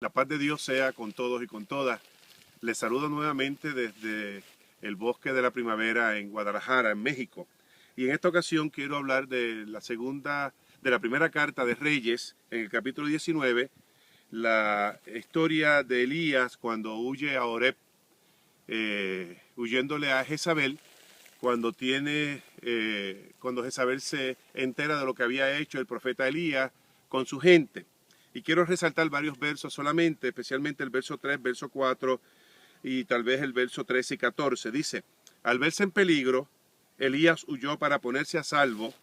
La paz de Dios sea con todos y con todas. Les saludo nuevamente desde el Bosque de la Primavera en Guadalajara, en México. Y en esta ocasión quiero hablar de la primera carta de Reyes, en el capítulo 19, la historia de Elías cuando huye a Oreb, huyéndole a Jezabel, cuando Jezabel se entera de lo que había hecho el profeta Elías con su gente. Y quiero resaltar varios versos solamente, especialmente el verso 3, verso 4 y tal vez el verso 13 y 14. Dice: al verse en peligro, Elías huyó para ponerse a salvo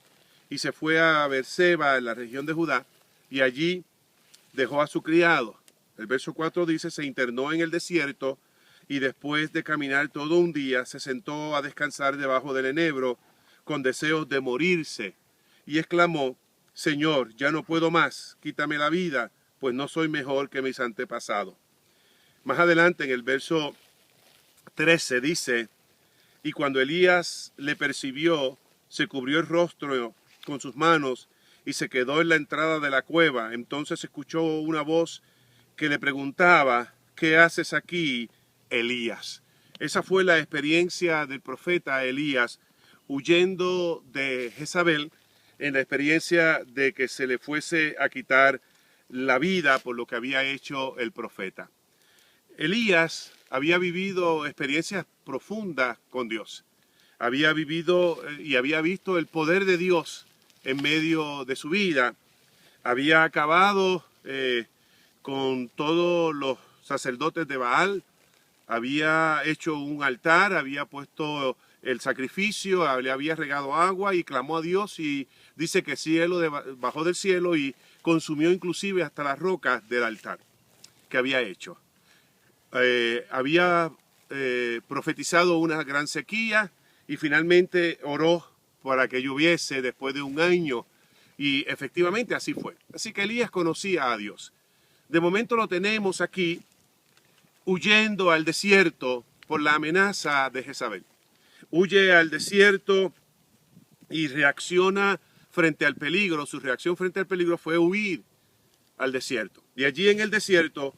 y se fue a Beerseba, en la región de Judá, y allí dejó a su criado. El verso 4 dice: se internó en el desierto y después de caminar todo un día se sentó a descansar debajo del enebro con deseos de morirse y exclamó: Señor, ya no puedo más, quítame la vida, pues no soy mejor que mis antepasados. Más adelante en el verso 13 dice: y cuando Elías le percibió, se cubrió el rostro con sus manos y se quedó en la entrada de la cueva. Entonces escuchó una voz que le preguntaba: ¿qué haces aquí, Elías? Esa fue la experiencia del profeta Elías huyendo de Jezabel, en la experiencia de que se le fuese a quitar la vida por lo que había hecho el profeta. Elías había vivido experiencias profundas con Dios. Había vivido y había visto el poder de Dios en medio de su vida. Había acabado con todos los sacerdotes de Baal. Había hecho un altar, había puesto el sacrificio, le había regado agua y clamó a Dios, y dice que bajó del cielo y consumió inclusive hasta las rocas del altar que había hecho. Había profetizado una gran sequía y finalmente oró para que lloviese después de un año, y efectivamente así fue. Así que Elías conocía a Dios. De momento lo tenemos aquí huyendo al desierto por la amenaza de Jezabel. Huye al desierto y reacciona frente al peligro. Su reacción frente al peligro fue huir al desierto. Y allí en el desierto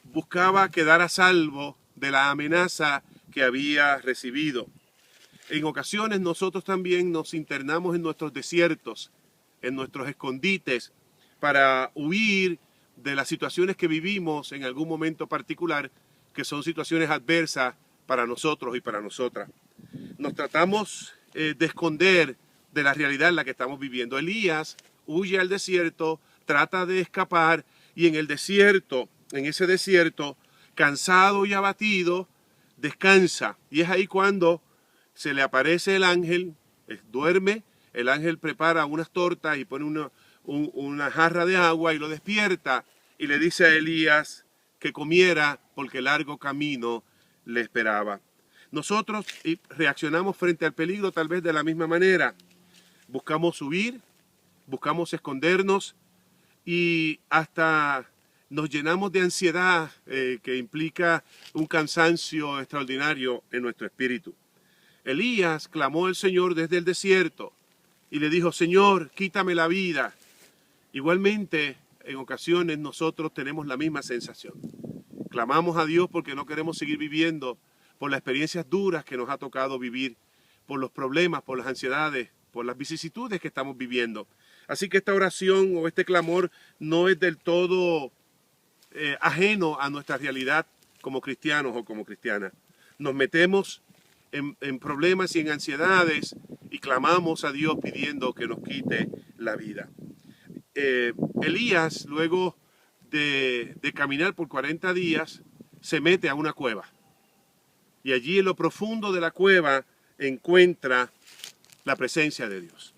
buscaba quedar a salvo de la amenaza que había recibido. En ocasiones nosotros también nos internamos en nuestros desiertos, en nuestros escondites, para huir de las situaciones que vivimos en algún momento particular, que son situaciones adversas para nosotros y para nosotras. Nos tratamos de esconder de la realidad en la que estamos viviendo. Elías huye al desierto, trata de escapar, y en el desierto, en ese desierto, cansado y abatido, descansa. Y es ahí cuando se le aparece el ángel, duerme, el ángel prepara unas tortas y pone una jarra de agua y lo despierta y le dice a Elías que comiera porque largo camino le esperaba. Nosotros reaccionamos frente al peligro tal vez de la misma manera. Buscamos huir, buscamos escondernos y hasta nos llenamos de ansiedad que implica un cansancio extraordinario en nuestro espíritu. Elías clamó al Señor desde el desierto y le dijo: Señor, quítame la vida. Igualmente, en ocasiones nosotros tenemos la misma sensación. Clamamos a Dios porque no queremos seguir viviendo, por las experiencias duras que nos ha tocado vivir, por los problemas, por las ansiedades, por las vicisitudes que estamos viviendo. Así que esta oración o este clamor no es del todo ajeno a nuestra realidad como cristianos o como cristianas. Nos metemos en problemas y en ansiedades y clamamos a Dios pidiendo que nos quite la vida. Elías, luego de caminar por 40 días, se mete a una cueva. Y allí en lo profundo de la cueva encuentra la presencia de Dios.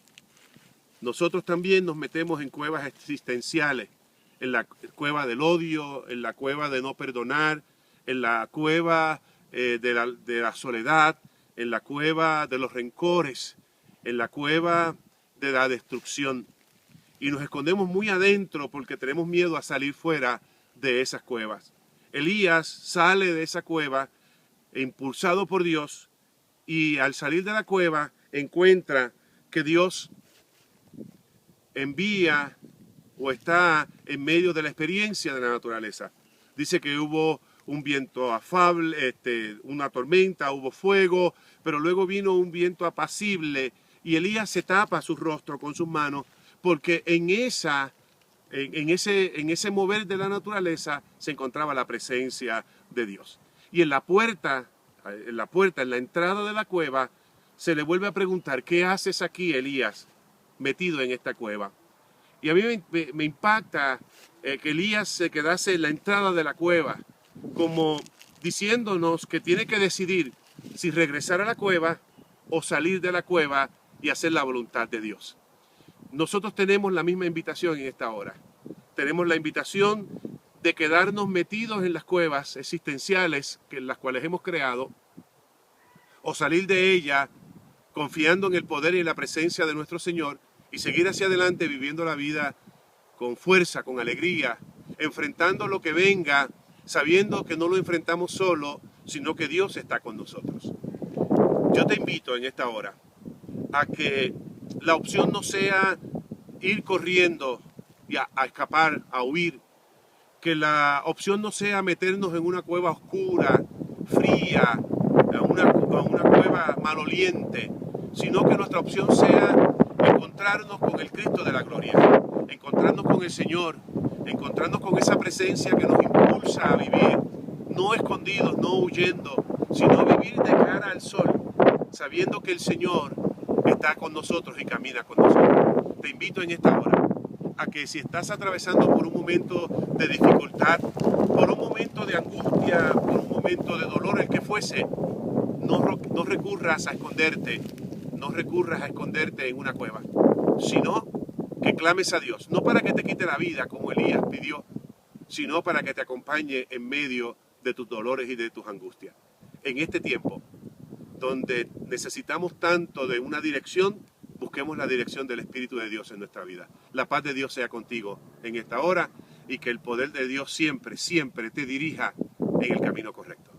Nosotros también nos metemos en cuevas existenciales, en la cueva del odio, en la cueva de no perdonar, en la cueva de la soledad, en la cueva de los rencores, en la cueva de la destrucción. Y nos escondemos muy adentro porque tenemos miedo a salir fuera de esas cuevas. Elías sale de esa cueva impulsado por Dios, y al salir de la cueva encuentra que Dios envía o está en medio de la experiencia de la naturaleza. Dice que hubo un viento afable, una tormenta, hubo fuego, pero luego vino un viento apacible y Elías se tapa su rostro con sus manos porque en ese mover de la naturaleza se encontraba la presencia de Dios. Y en la entrada de la cueva, se le vuelve a preguntar, ¿qué haces aquí, Elías, metido en esta cueva? Y a mí me impacta que Elías se quedase en la entrada de la cueva, como diciéndonos que tiene que decidir si regresar a la cueva o salir de la cueva y hacer la voluntad de Dios. Nosotros tenemos la misma invitación en esta hora. Tenemos la invitación de quedarnos metidos en las cuevas existenciales en las cuales hemos creado, o salir de ella confiando en el poder y la presencia de nuestro Señor y seguir hacia adelante viviendo la vida con fuerza, con alegría, enfrentando lo que venga, sabiendo que no lo enfrentamos solo, sino que Dios está con nosotros. Yo te invito en esta hora a que la opción no sea ir corriendo y a escapar, a huir, que la opción no sea meternos en una cueva oscura, fría, a una cueva maloliente, sino que nuestra opción sea encontrarnos con el Cristo de la gloria, encontrarnos con el Señor, encontrarnos con esa presencia que nos impulsa a vivir, no escondidos, no huyendo, sino vivir de cara al sol, sabiendo que el Señor está con nosotros y camina con nosotros. Te invito en esta hora a que si estás atravesando por un momento de dificultad, por un momento de angustia, por un momento de dolor, el que fuese, no recurras a esconderte, no recurras a esconderte en una cueva, sino que clames a Dios, no para que te quite la vida como Elías pidió, sino para que te acompañe en medio de tus dolores y de tus angustias. En este tiempo, donde necesitamos tanto de una dirección, busquemos la dirección del Espíritu de Dios en nuestra vida. La paz de Dios sea contigo en esta hora y que el poder de Dios siempre, siempre te dirija en el camino correcto.